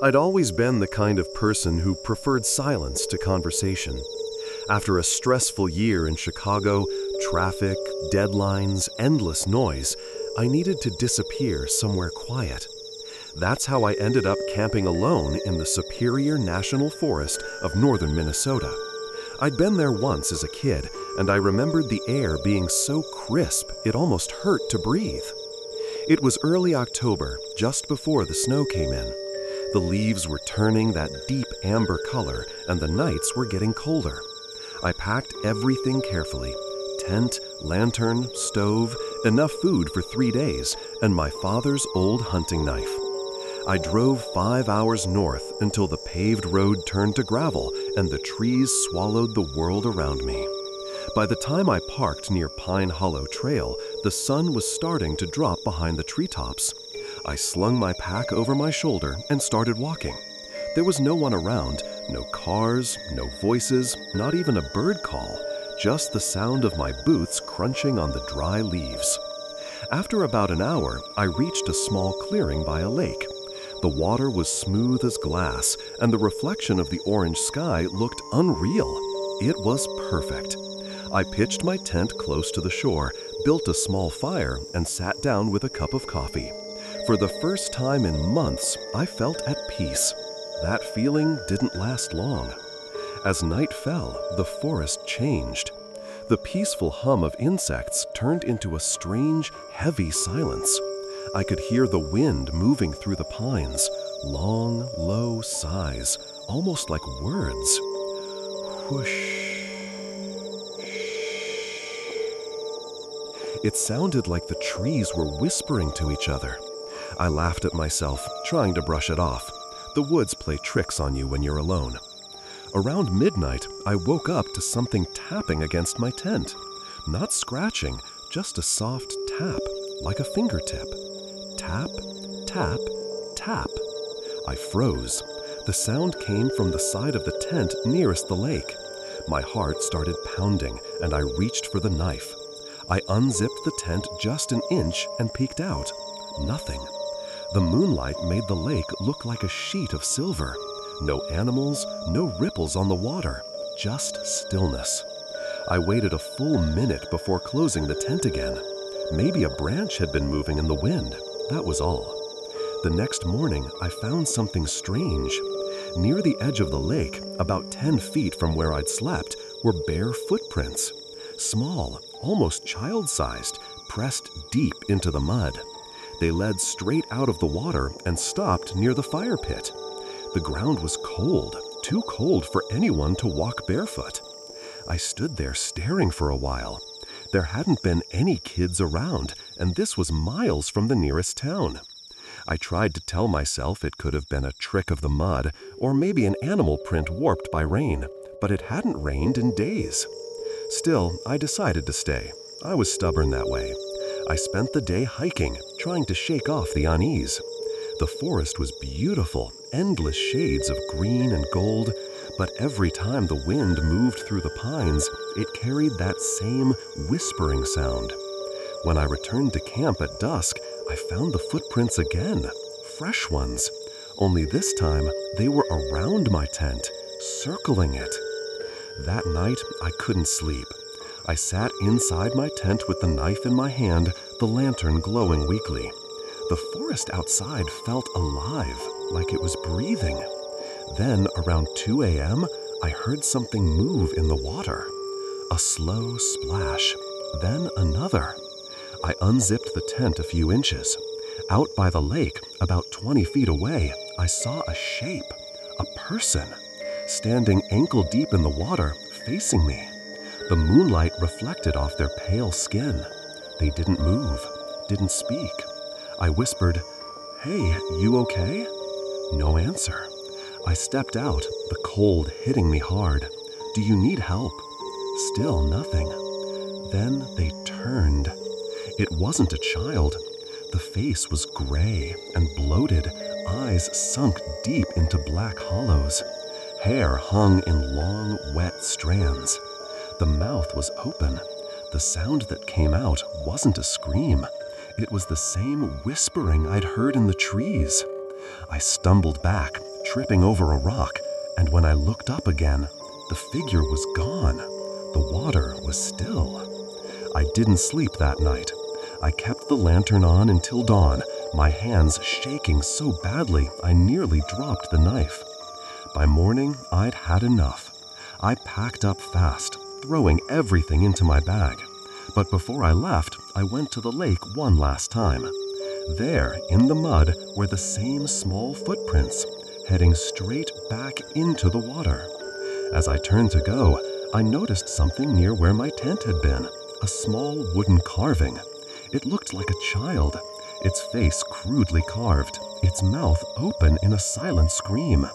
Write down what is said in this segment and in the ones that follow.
I'd always been the kind of person who preferred silence to conversation. After a stressful year in Chicago, traffic, deadlines, endless noise, I needed to disappear somewhere quiet. That's how I ended up camping alone in the Superior National Forest of northern Minnesota. I'd been there once as a kid, and I remembered the air being so crisp it almost hurt to breathe. It was early October, just before the snow came in. The leaves were turning that deep amber color, and the nights were getting colder. I packed everything carefully: tent, lantern, stove, enough food for 3 days, and my father's old hunting knife. I drove 5 hours north until the paved road turned to gravel and the trees swallowed the world around me. By the time I parked near Pine Hollow Trail, the sun was starting to drop behind the treetops. I slung my pack over my shoulder and started walking. There was no one around, no cars, no voices, not even a bird call, just the sound of my boots crunching on the dry leaves. After about an hour, I reached a small clearing by a lake. The water was smooth as glass, and the reflection of the orange sky looked unreal. It was perfect. I pitched my tent close to the shore, built a small fire, and sat down with a cup of coffee. For the first time in months, I felt at peace. That feeling didn't last long. As night fell, the forest changed. The peaceful hum of insects turned into a strange, heavy silence. I could hear the wind moving through the pines, long, low sighs, almost like words. Whoosh. It sounded like the trees were whispering to each other. I laughed at myself, trying to brush it off. The woods play tricks on you when you're alone. Around midnight, I woke up to something tapping against my tent. Not scratching, just a soft tap, like a fingertip. Tap, tap, tap. I froze. The sound came from the side of the tent nearest the lake. My heart started pounding, and I reached for the knife. I unzipped the tent just an inch and peeked out. Nothing. The moonlight made the lake look like a sheet of silver. No animals, no ripples on the water, just stillness. I waited a full minute before closing the tent again. Maybe a branch had been moving in the wind. That was all. The next morning, I found something strange. Near the edge of the lake, about 10 feet from where I'd slept, were bare footprints. Small, almost child-sized, pressed deep into the mud. They led straight out of the water and stopped near the fire pit. The ground was cold, too cold for anyone to walk barefoot. I stood there staring for a while. There hadn't been any kids around, and this was miles from the nearest town. I tried to tell myself it could have been a trick of the mud, or maybe an animal print warped by rain, but it hadn't rained in days. Still, I decided to stay. I was stubborn that way. I spent the day hiking, trying to shake off the unease. The forest was beautiful, endless shades of green and gold, but every time the wind moved through the pines, it carried that same whispering sound. When I returned to camp at dusk, I found the footprints again, fresh ones. Only this time, they were around my tent, circling it. That night, I couldn't sleep. I sat inside my tent with the knife in my hand, the lantern glowing weakly. The forest outside felt alive, like it was breathing. Then, around 2 a.m., I heard something move in the water. A slow splash, then another. I unzipped the tent a few inches. Out by the lake, about 20 feet away, I saw a shape, a person, standing ankle-deep in the water, facing me. The moonlight reflected off their pale skin. They didn't move, didn't speak. I whispered, "Hey, you okay?" No answer. I stepped out, the cold hitting me hard. "Do you need help?" Still nothing. Then they turned. It wasn't a child. The face was gray and bloated, eyes sunk deep into black hollows. Hair hung in long, wet strands. The mouth was open. The sound that came out wasn't a scream. It was the same whispering I'd heard in the trees. I stumbled back, tripping over a rock, and when I looked up again, the figure was gone. The water was still. I didn't sleep that night. I kept the lantern on until dawn, my hands shaking so badly I nearly dropped the knife. By morning, I'd had enough. I packed up fast, throwing everything into my bag. But before I left, I went to the lake one last time. There, in the mud, were the same small footprints, heading straight back into the water. As I turned to go, I noticed something near where my tent had been, a small wooden carving. It looked like a child, its face crudely carved, its mouth open in a silent scream.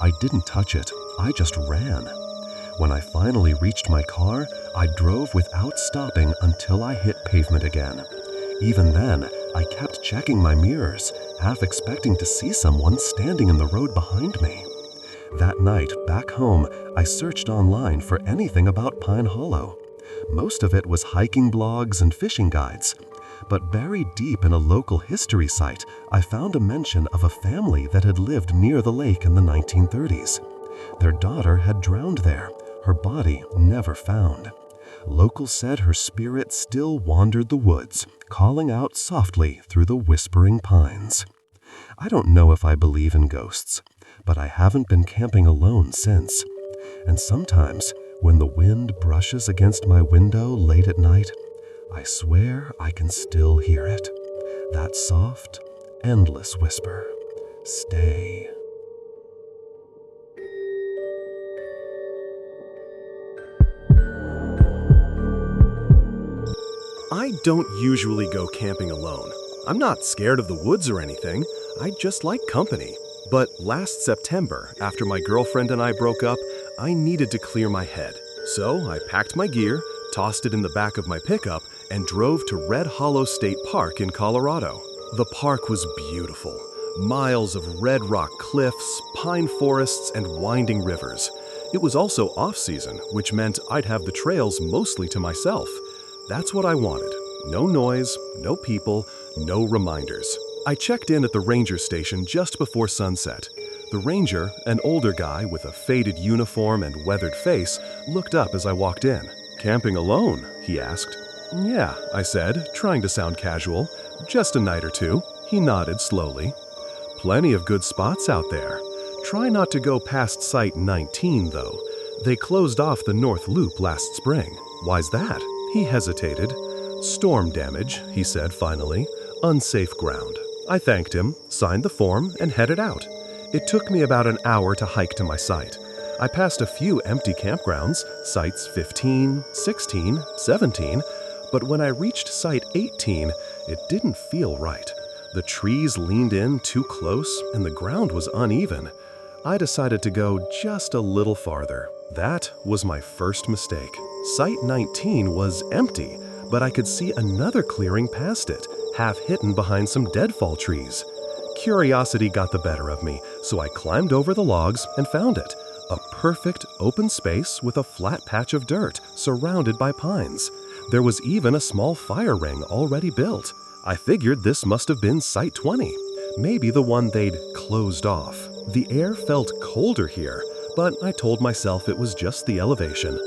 I didn't touch it, I just ran. When I finally reached my car, I drove without stopping until I hit pavement again. Even then, I kept checking my mirrors, half expecting to see someone standing in the road behind me. That night, back home, I searched online for anything about Pine Hollow. Most of it was hiking blogs and fishing guides. But buried deep in a local history site, I found a mention of a family that had lived near the lake in the 1930s. Their daughter had drowned there, her body never found. Locals said her spirit still wandered the woods, calling out softly through the whispering pines. I don't know if I believe in ghosts, but I haven't been camping alone since. And sometimes, when the wind brushes against my window late at night, I swear I can still hear it. That soft, endless whisper. Stay. I don't usually go camping alone. I'm not scared of the woods or anything. I just like company. But last September, after my girlfriend and I broke up, I needed to clear my head. So I packed my gear, tossed it in the back of my pickup, and drove to Red Hollow State Park in Colorado. The park was beautiful. Miles of red rock cliffs, pine forests, and winding rivers. It was also off-season, which meant I'd have the trails mostly to myself. That's what I wanted. No noise, no people, no reminders. I checked in at the ranger station just before sunset. The ranger, an older guy with a faded uniform and weathered face, looked up as I walked in. "Camping alone?" he asked. "Yeah," I said, trying to sound casual. "Just a night or two." He nodded slowly. "Plenty of good spots out there. Try not to go past Site 19, though. They closed off the North Loop last spring. Why's that?" He hesitated. "Storm damage," he said finally. "Unsafe ground." I thanked him, signed the form, and headed out. It took me about an hour to hike to my site. I passed a few empty campgrounds, sites 15, 16, 17, but when I reached site 18, it didn't feel right. The trees leaned in too close and the ground was uneven. I decided to go just a little farther. That was my first mistake. Site 19 was empty, but I could see another clearing past it, half hidden behind some deadfall trees. Curiosity got the better of me, so I climbed over the logs and found it. A perfect open space with a flat patch of dirt surrounded by pines. There was even a small fire ring already built. I figured this must have been Site 20, maybe the one they'd closed off. The air felt colder here, but I told myself it was just the elevation.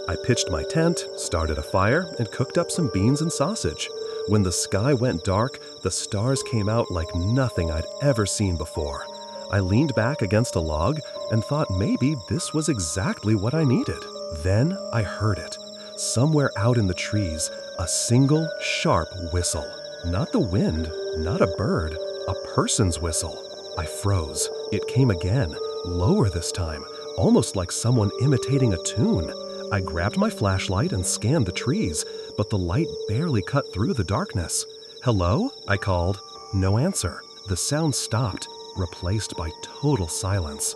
I pitched my tent, started a fire, and cooked up some beans and sausage. When the sky went dark, the stars came out like nothing I'd ever seen before. I leaned back against a log and thought maybe this was exactly what I needed. Then I heard it. Somewhere out in the trees, a single, sharp whistle. Not the wind, not a bird, a person's whistle. I froze. It came again, lower this time, almost like someone imitating a tune. I grabbed my flashlight and scanned the trees, but the light barely cut through the darkness. "Hello?" I called. No answer. The sound stopped, replaced by total silence.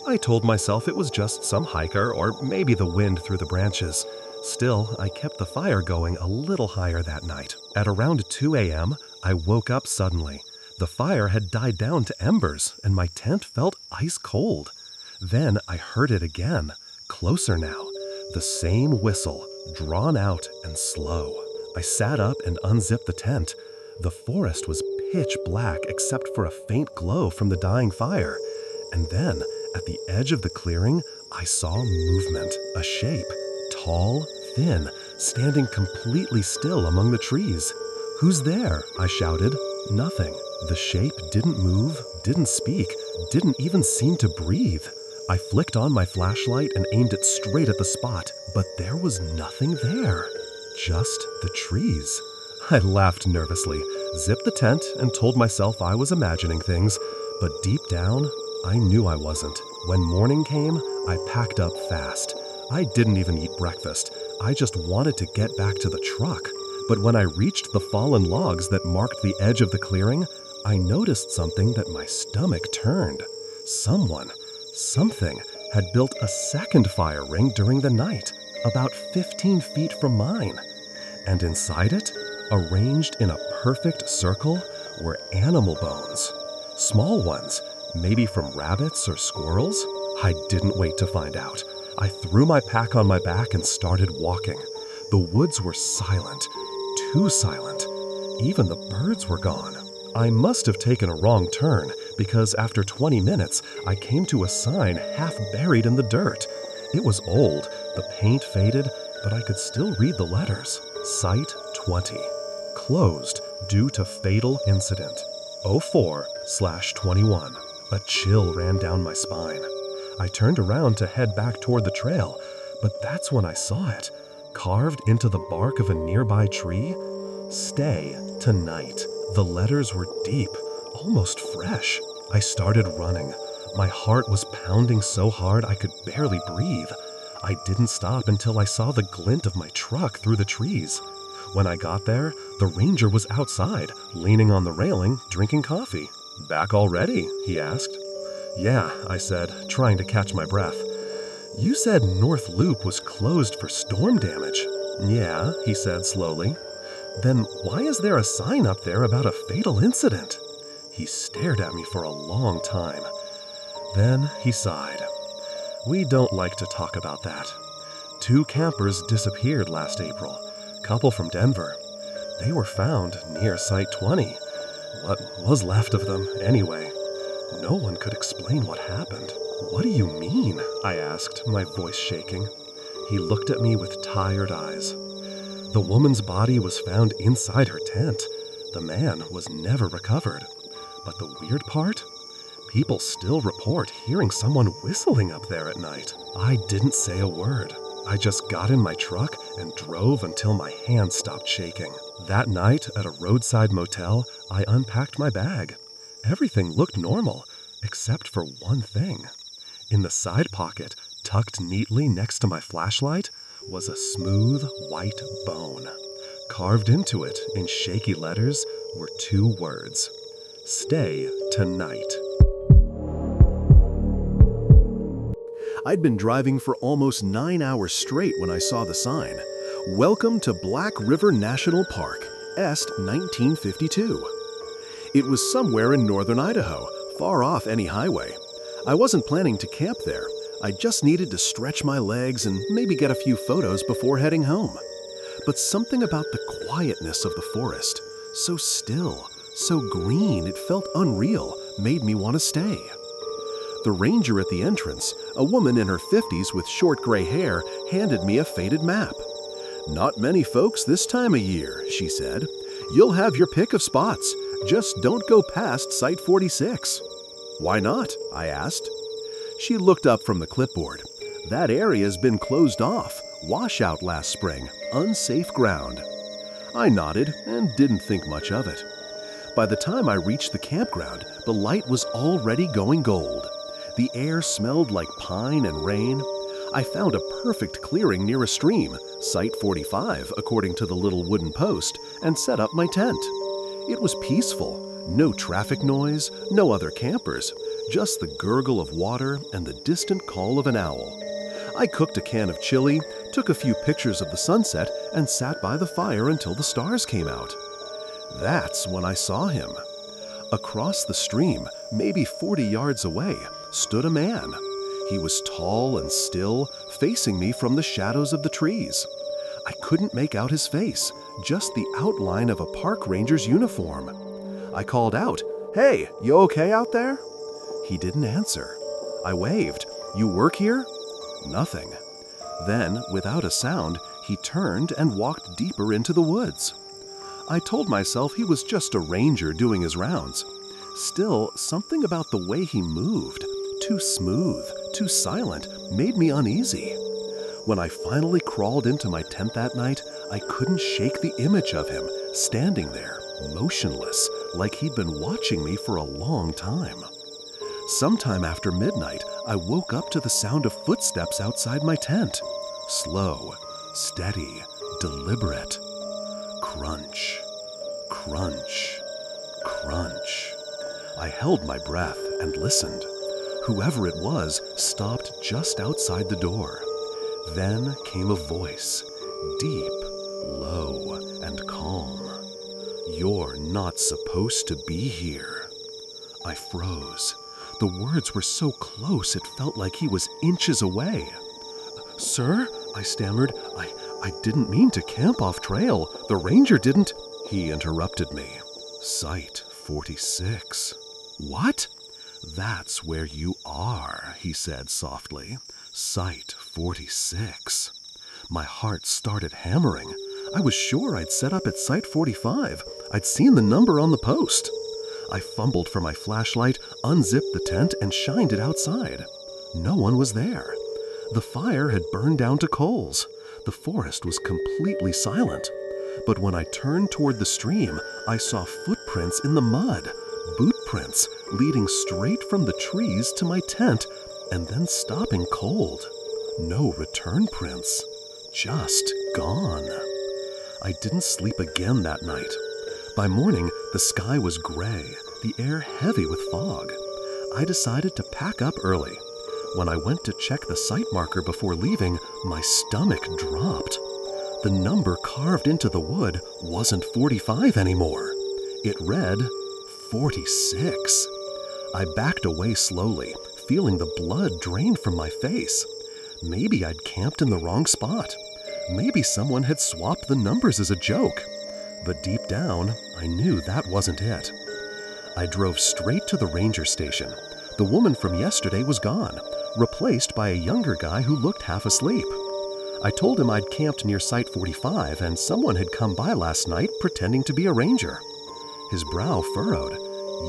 I told myself it was just some hiker or maybe the wind through the branches. Still, I kept the fire going a little higher that night. At around 2 a.m., I woke up suddenly. The fire had died down to embers, and my tent felt ice cold. Then I heard it again, closer now. The same whistle, drawn out and slow. I sat up and unzipped the tent. The forest was pitch black except for a faint glow from the dying fire. And then, at the edge of the clearing, I saw movement, a shape, tall, thin, standing completely still among the trees. "Who's there?" I shouted. Nothing. The shape didn't move, didn't speak, didn't even seem to breathe. I flicked on my flashlight and aimed it straight at the spot, but there was nothing there. Just the trees. I laughed nervously, zipped the tent, and told myself I was imagining things, but deep down, I knew I wasn't. When morning came, I packed up fast. I didn't even eat breakfast. I just wanted to get back to the truck. But when I reached the fallen logs that marked the edge of the clearing, I noticed something that my stomach turned. Something had built a second fire ring during the night, about 15 feet from mine. And inside it, arranged in a perfect circle, were animal bones. Small ones, maybe from rabbits or squirrels? I didn't wait to find out. I threw my pack on my back and started walking. The woods were silent, too silent. Even the birds were gone. I must have taken a wrong turn, because after 20 minutes, I came to a sign half buried in the dirt. It was old, the paint faded, but I could still read the letters. Site 20. Closed due to fatal incident. 04/21. A chill ran down my spine. I turned around to head back toward the trail, but that's when I saw it. Carved into the bark of a nearby tree, "Stay tonight." The letters were deep, almost fresh. I started running. My heart was pounding so hard I could barely breathe. I didn't stop until I saw the glint of my truck through the trees. When I got there, the ranger was outside, leaning on the railing, drinking coffee. "Back already?" he asked. "Yeah," I said, trying to catch my breath. "You said North Loop was closed for storm damage." "Yeah," he said slowly. "Then why is there a sign up there about a fatal incident?" He stared at me for a long time. Then he sighed. "We don't like to talk about that. 2 campers disappeared last April, couple from Denver. They were found near Site 20. What was left of them, anyway. No one could explain what happened." "What do you mean?" I asked, my voice shaking. He looked at me with tired eyes. "The woman's body was found inside her tent. The man was never recovered. But the weird part? People still report hearing someone whistling up there at night." I didn't say a word. I just got in my truck and drove until my hands stopped shaking. That night at a roadside motel, I unpacked my bag. Everything looked normal, except for one thing. In the side pocket, tucked neatly next to my flashlight, was a smooth white bone. Carved into it in shaky letters were 2 words: "Stay tonight." I'd been driving for almost 9 hours straight when I saw the sign. "Welcome to Black River National Park, Est 1952. It was somewhere in northern Idaho, far off any highway. I wasn't planning to camp there. I just needed to stretch my legs and maybe get a few photos before heading home. But something about the quietness of the forest, so still, so green it felt unreal, made me want to stay. The ranger at the entrance, a woman in her 50s with short gray hair, handed me a faded map. "Not many folks this time of year," she said. "You'll have your pick of spots. Just don't go past Site 46. "Why not?" I asked. She looked up from the clipboard. "That area's been closed off. Washout last spring. Unsafe ground." I nodded and didn't think much of it. By the time I reached the campground, the light was already going gold. The air smelled like pine and rain. I found a perfect clearing near a stream, Site 45 according to the little wooden post, and set up my tent. It was peaceful. No traffic noise, no other campers, just the gurgle of water and the distant call of an owl. I cooked a can of chili, took a few pictures of the sunset, and sat by the fire until the stars came out. That's when I saw him. Across the stream, maybe 40 yards away, stood a man. He was tall and still, facing me from the shadows of the trees. I couldn't make out his face, just the outline of a park ranger's uniform. I called out, "Hey, you okay out there?" He didn't answer. I waved. "You work here?" Nothing. Then, without a sound, he turned and walked deeper into the woods. I told myself he was just a ranger doing his rounds. Still, something about the way he moved, too smooth, too silent, made me uneasy. When I finally crawled into my tent that night, I couldn't shake the image of him, standing there, motionless, like he'd been watching me for a long time. Sometime after midnight, I woke up to the sound of footsteps outside my tent. Slow, steady, deliberate. Crunch, crunch, crunch. I held my breath and listened. Whoever it was stopped just outside the door. Then came a voice, deep, low, and calm. "You're not supposed to be here." I froze. The words were so close it felt like he was inches away. "Sir," I stammered, I didn't mean to camp off trail. The ranger didn't." He interrupted me. "Site 46. "What?" "That's where you are," he said softly. "Site 46. My heart started hammering. I was sure I'd set up at Site 45. I'd seen the number on the post. I fumbled for my flashlight, unzipped the tent, and shined it outside. No one was there. The fire had burned down to coals. The forest was completely silent. But when I turned toward the stream, I saw footprints in the mud, boot prints leading straight from the trees to my tent and then stopping cold. No return prints. Just gone. I didn't sleep again that night. By morning, the sky was gray, the air heavy with fog. I decided to pack up early. When I went to check the site marker before leaving, my stomach dropped. The number carved into the wood wasn't 45 anymore. It read 46. I backed away slowly, feeling the blood drain from my face. Maybe I'd camped in the wrong spot. Maybe someone had swapped the numbers as a joke. But deep down, I knew that wasn't it. I drove straight to the ranger station. The woman from yesterday was gone, replaced by a younger guy who looked half asleep. I told him I'd camped near Site 45 and someone had come by last night pretending to be a ranger. His brow furrowed.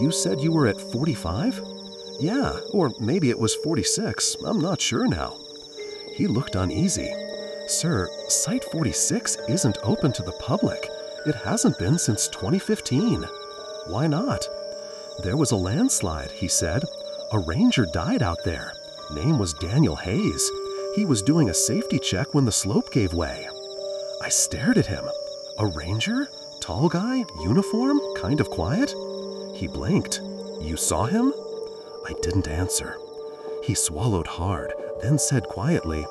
"You said you were at 45? "Yeah, or maybe it was 46. I'm not sure now." He looked uneasy. "Sir, Site 46 isn't open to the public. It hasn't been since 2015. "Why not?" "There was a landslide," he said. "A ranger died out there. Name was Daniel Hayes. He was doing a safety check when the slope gave way." I stared at him. A ranger? Tall guy? Uniform? Kind of quiet? He blinked. "You saw him?" I didn't answer. He swallowed hard, then said quietly,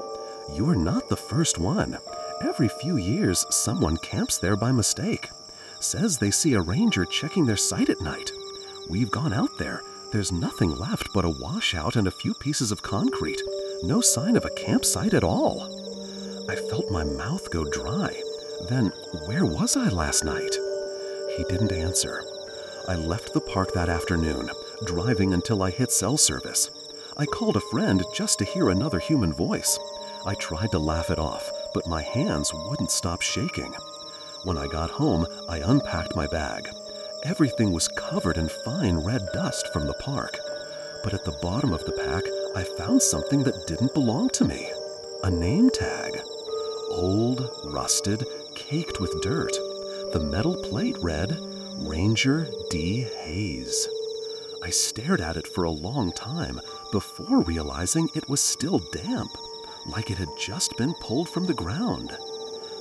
"You're not the first one. Every few years, someone camps there by mistake. Says they see a ranger checking their site at night. We've gone out there. There's nothing left but a washout and a few pieces of concrete. No sign of a campsite at all." I felt my mouth go dry. Then, where was I last night? He didn't answer. I left the park that afternoon, driving until I hit cell service. I called a friend just to hear another human voice. I tried to laugh it off, but my hands wouldn't stop shaking. When I got home, I unpacked my bag. Everything was covered in fine red dust from the park. But at the bottom of the pack, I found something that didn't belong to me. A name tag. Old, rusted, caked with dirt. The metal plate read, Ranger D. Hayes. I stared at it for a long time before realizing it was still damp, like it had just been pulled from the ground.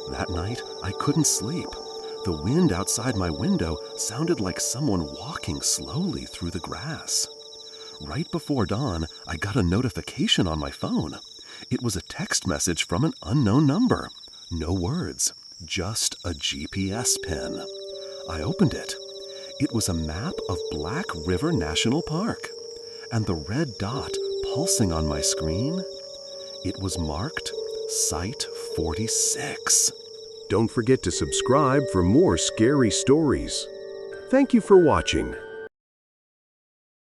That night, I couldn't sleep. The wind outside my window sounded like someone walking slowly through the grass. Right before dawn, I got a notification on my phone. It was a text message from an unknown number. No words, just a GPS pin. I opened it. It was a map of Black River National Park. And the red dot pulsing on my screen, it was marked Site 46. Don't forget to subscribe for more scary stories. Thank you for watching.